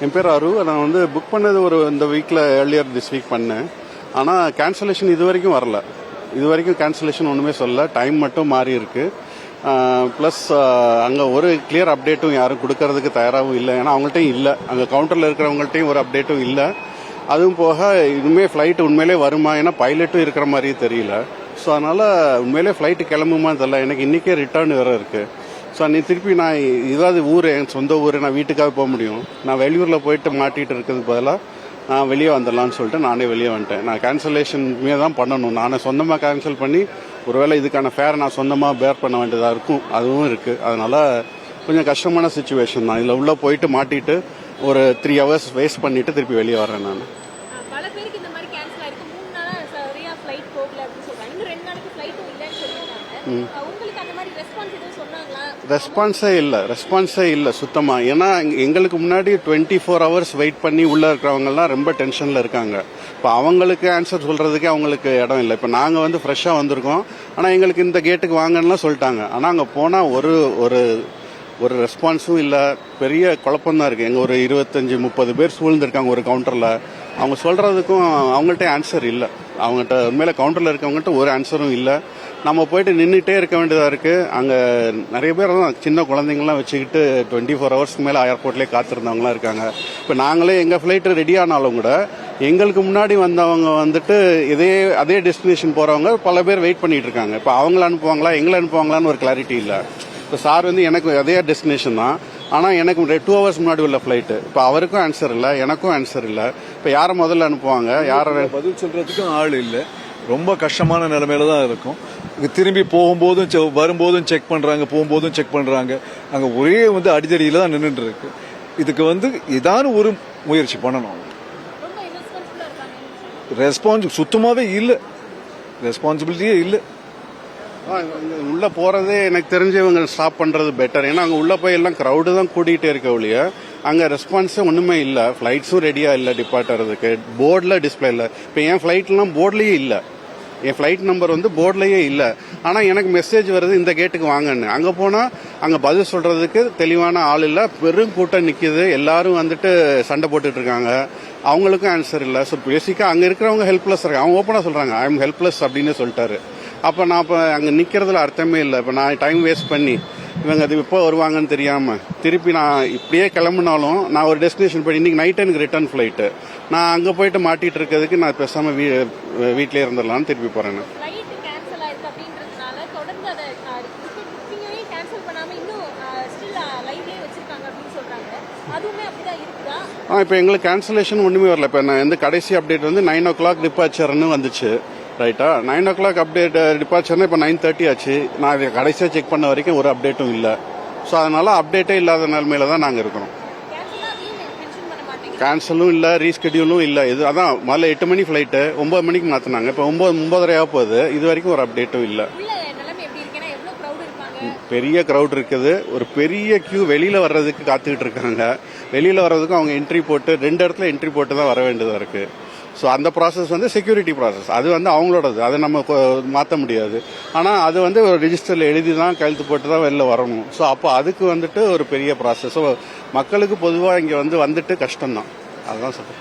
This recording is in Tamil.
என் பேர் அரு. நான் வந்து புக் பண்ணது இந்த வீக்கில் ஏர்லியர் திஸ் வீக் பண்ணேன். ஆனால் கேன்சலேஷன் இது வரைக்கும் வரல. இது வரைக்கும் கேன்சலேஷன் ஒன்றுமே சொல்லல. டைம் மட்டும் மாறி இருக்கு. ப்ளஸ் அங்கே ஒரு கிளியர் அப்டேட்டும் யாரும் கொடுக்கறதுக்கு தயாராகவும் இல்லை. ஏன்னா அவங்கள்ட்டையும் இல்லை, அங்கே கவுண்டரில் இருக்கிறவங்கள்ட்டையும் ஒரு அப்டேட்டும் இல்லை. அதுவும் போக இனிமேல் ஃப்ளைட் உண்மையிலே வருமா, ஏன்னா பைலட்டும் இருக்கிற மாதிரியே தெரியல. ஸோ அதனால் உண்மையிலே ஃப்ளைட்டு கிளம்புமா தெரியல. எனக்கு இன்றைக்கே ரிட்டர்ன் வேறு இருக்குது. ஸோ நீ திருப்பி நான் ஏதாவது ஊர், என் சொந்த ஊர், நான் வீட்டுக்காக போக முடியும். நான் வெளியூரில் போயிட்டு மாட்டிகிட்டு இருக்கிறதுக்கு பதிலாக நான் வெளியே வந்துடலான்னு சொல்லிட்டு நானே வெளியே வந்துட்டேன். நான் கேன்சலேஷன் தான் பண்ணணும். நானே சொந்தமாக கேன்சல் பண்ணி ஒருவேளை இதுக்கான ஃபேர் நான் சொந்தமாக பேர் பண்ண வேண்டியதாக இருக்கும். அதுவும் இருக்குது. அதனால் கொஞ்சம் கஷ்டமான சுச்சுவேஷன் தான். இதில் உள்ளே போயிட்டு மாட்டிட்டு ஒரு 3 hours வேஸ்ட் பண்ணிவிட்டு திருப்பி வெளியே வரேன் நான். ரெஸ்பான்ஸே இல்லை சுத்தமாக. ஏன்னா எங்களுக்கு முன்னாடி 24 hours வெயிட் பண்ணி உள்ளே இருக்கிறவங்கலாம் ரொம்ப டென்ஷனில் இருக்காங்க. இப்போ அவங்களுக்கு ஆன்சர் சொல்கிறதுக்கே அவங்களுக்கு இடம் இல்லை. இப்போ நாங்கள் வந்து ஃப்ரெஷ்ஷாக வந்திருக்கோம். ஆனால் எங்களுக்கு இந்த கேட்டுக்கு வாங்கலாம் சொல்லிட்டாங்க. ஆனால் அங்கே போனால் ஒரு ரெஸ்பான்ஸும் இல்லை. பெரிய குழப்பம்தான் இருக்குது. எங்கள் ஒரு 25-30 பேர் சூழ்ந்துருக்காங்க ஒரு கவுண்டரில். அவங்க சொல்கிறதுக்கும் அவங்கள்ட்ட ஆன்சர் இல்லை. அவங்ககிட்ட உண்மையில கவுண்டரில் இருக்கவங்ககிட்ட ஒரு ஆன்சரும் இல்லை. நம்ம போயிட்டு நின்றுட்டே இருக்க வேண்டியதாக இருக்குது. அங்கே நிறைய பேர் தான் சின்ன குழந்தைங்கள்லாம் வச்சுக்கிட்டு 24 ஹவர்ஸ்க்கு மேலே ஏர்போர்ட்லேயே காத்திருந்தவங்களாம் இருக்காங்க. இப்போ நாங்களே எங்கள் ஃப்ளைட்டு ரெடி ஆனாலும் கூட எங்களுக்கு முன்னாடி வந்தவங்க வந்துட்டு அதே டெஸ்டினேஷன் போகிறவங்க பல பேர் வெயிட் பண்ணிட்டு இருக்காங்க. இப்போ அவங்கள அனுப்புவாங்களா எங்களை அனுப்புவாங்களான்னு ஒரு கிளாரிட்டி இல்லை. இப்போ சார் வந்து எனக்கு அதே டெஸ்டினேஷன் தான், ஆனால் எனக்கு 2 hours முன்னாடி உள்ள ஃப்ளைட்டு. இப்போ அவருக்கும் ஆன்சர் இல்லை, எனக்கும் ஆன்சர் இல்லை. இப்போ யாரை முதல்ல அனுப்புவாங்க, யாரை பதில் சொல்றதுக்கும் ஆள் இல்லை. ரொம்ப கஷ்டமான நிலைமையில தான் இருக்கும். திரும்பி போகும்போதும் வரும்போதும் செக் பண்றாங்க, போகும்போதும் செக் பண்றாங்க. அங்க ஒரே வந்து அடிதடியில தான் நின்றுட்டு இருக்கு. இதுக்கு வந்து ஏதாவது ஒரு முயற்சி பண்ணணும். ரெஸ்பான்ஸ் சுத்தமாவே இல்லை, ரெஸ்பான்சிபிலிட்டியே இல்லை. உள்ள போறதே எனக்கு தெரிஞ்சு இவங்க ஸ்டாப் பண்றது பெட்டர். ஏன்னா அங்க உள்ள போய் எல்லாம் கிரௌடு தான் கூட்டிகிட்டே இருக்க ஒழிய அங்க ரெஸ்பான்ஸே ஒண்ணுமே இல்லை. ஃபிளைட்ஸும் ரெடியா இல்லை டிபார்ட் ஆகிறதுக்கு. போர்டில் டிஸ்பிளே இல்லை. இப்போ என் ஃபிளைட்லாம் போர்ட்லயே இல்லை. என் ஃபிளைட் நம்பர் வந்து போர்ட்லயே இல்லை. ஆனால் எனக்கு மெசேஜ் வருது இந்த கேட்டுக்கு வாங்கன்னு. அங்கே போனால் அங்கே பதில் சொல்றதுக்கு தெளிவான ஆள் இல்லை. பெரும் கூட்டம் நிற்கிது. எல்லாரும் வந்துட்டு சண்டை போட்டுட்டு இருக்காங்க. அவங்களுக்கும் ஆன்சர் இல்லை. ஸோ பேசிக்காக அங்கே இருக்கிறவங்க ஹெல்ப்லெஸ் இருக்காங்க. அவங்க ஓப்பனாக சொல்றாங்க ஐ எம் ஹெல்ப்லெஸ் அப்படின்னு சொல்லிட்டாரு. அப்போ நான் இப்போ அங்கே நிற்கிறதுல அர்த்தமே இல்லை. இப்போ நான் டைம் வேஸ்ட் பண்ணி இவங்க அது எப்போ வருவாங்கன்னு தெரியாமல் திருப்பி நான் இப்படியே கிளம்புனாலும் நான் ஒரு டெஸ்டினேஷன் போய் இன்னைக்கு நைட் எனக்கு ரிட்டர்ன் ஃப்ளைட்டு. நான் அங்கே போயிட்டு மாட்டிட்டு இருக்கிறதுக்கு நான் பேசாமல் வீட்டிலே இருந்துடலான்னு திருப்பி போகிறேன். இப்போ எங்களுக்கு கேன்சலேஷன் ஒன்றுமே வரல. இப்போ நான் வந்து கடைசி அப்டேட் வந்து 9 o'clock டிபார்ச்சர்னு வந்துச்சு. ரைட்டா, 9 o'clock அப்டேட் டிபார்ச்சர்னா இப்போ 9:30 ஆச்சு. நான் இதை கடைசியாக செக் பண்ண வரைக்கும் ஒரு அப்டேட்டும் இல்லை. ஸோ அதனால அப்டேட்டே இல்லாத நிலைமையில தான் நாங்கள் இருக்கிறோம். கேன்சலும் இல்லை, ரீஸ்கெடியூலும் இல்லை. இது அதான் முதல்ல 8 மணி ஃப்ளைட்டு 9 மணிக்கு மாற்றினாங்க. இப்போ 9:30 போகுது. இது வரைக்கும் ஒரு அப்டேட்டும் இல்லை. பெரிய கிரௌட் இருக்குது. ஒரு பெரிய கியூ வெளியில வர்றதுக்கு காத்துக்கிட்டு இருக்காங்க. வெளியில வர்றதுக்கும் அவங்க என்ட்ரி போட்டு 2 இடத்துல என்ட்ரி போட்டு தான் வர வேண்டியதா இருக்கு. ஸோ அந்த ப்ராசஸ் வந்து செக்யூரிட்டி ப்ராசஸ். அது வந்து அவங்களோடது, அதை நம்ம மாற்ற முடியாது. ஆனால் அது வந்து ஒரு ரிஜிஸ்டரில் எழுதி தான் கையெழுத்து போட்டு தான் வெளில வரணும். ஸோ அப்போ அதுக்கு வந்துட்டு ஒரு பெரிய ப்ராசஸ். ஸோ மக்களுக்கு பொதுவாக இங்கே வந்துட்டு கஷ்டம்தான். அதுதான் சொல்றேன்.